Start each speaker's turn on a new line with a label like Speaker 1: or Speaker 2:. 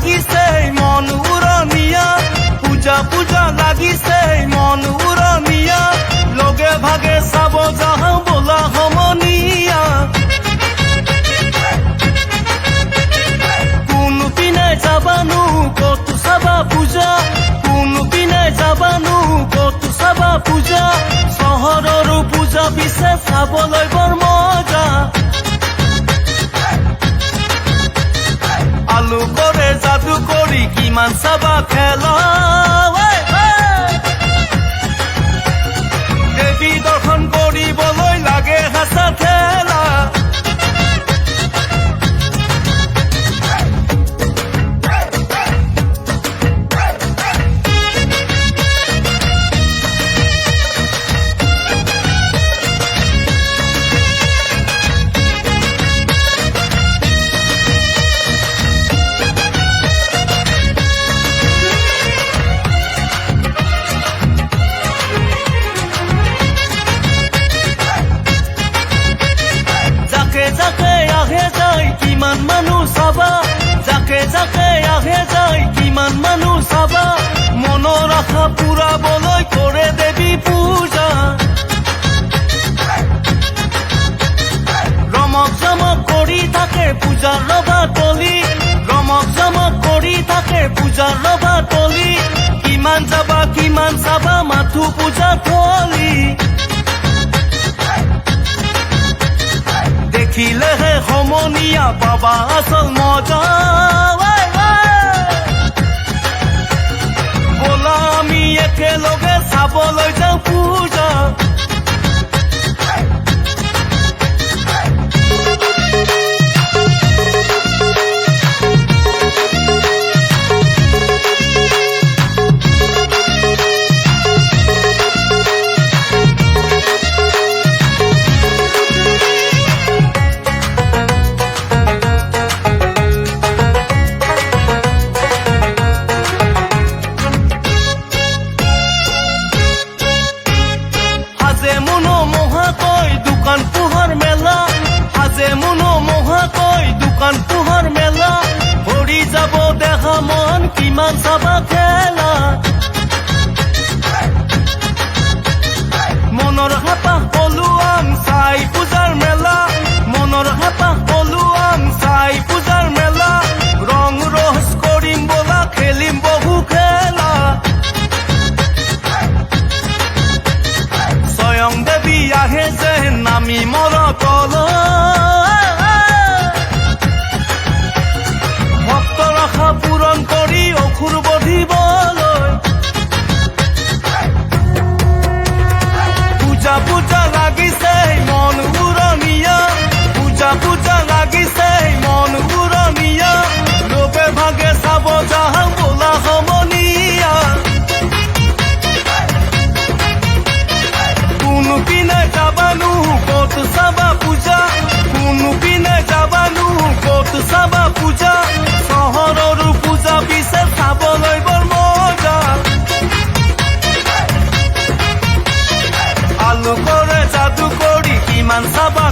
Speaker 1: লাগিছে মন উৰণীয়া পূজা পূজা লাগিছে মন উৰণীয়া লগে ভাগে চাব যাওঁ বোলা সমনীয়া কোনপিনে যাবানো ক'ত চাবা পূজা কোনপিনে যাবানো ক'ত চাবা পূজা চহৰৰো পূজা পিছে চাবলৈ বৰ মজা আলু কৰে যাদু কৰি কিমান চাবা খেলা দেৱী দৰ্শন কৰিবলৈ লাগে হাঁচা ঠেলা যাকে আহে যায় কিমান মানুহ চাবা যাকে যাকে আহে যায় কিমান মানুহ চাবা মনৰ আশা পূৰাবলৈ কৰে দেৱী পূজা ৰমক জমক কৰি থাকে পূজাৰ ৰভা তলি ৰমক জমক কৰি থাকে পূজাৰ ৰভা তলি কিমান যাবা কিমান চাবা মাথো পূজা থলি দেখিলেহে সমনীয়া পাবা আচল মজা ব'লা আমি একেলগে চাবলৈ যাওঁ পূজা দোকান পোহাৰ মেলা সাজে মনোমোহাকৈ দোকান পোহাৰ মেলা ভৰি যাব দেখা মন কিমান চাবা খেলা মনৰ হেঁপাহ পলুৱাম চাই পূজাৰ মেলা মনৰ হেঁপাহ পলুৱাম চাই পূজাৰ মেলা ৰং ৰহচ কৰিম বোলা খেলিম বহু খেলা স্বয়ং দেৱী আহে যে নামি মৰতল ভক্তৰ আশা পূৰণ কৰি অসুৰ বধিবলৈ পূজা পূজা লাগিছে মন উৰণীয়া পূজা পূজা লাগিছে মন উৰণীয়া লোভে ভাগে চাব যাওঁ বোলা সমনীয়া কোনপিনে যাবানো ক'ত চাবা পূজা কোনপিনে যাবানো ক'ত চাবা পূজা চহৰৰো পূজা পিছে চাবলৈ বৰ মজা আলু কৰে যাদু কৰি কিমান চাবা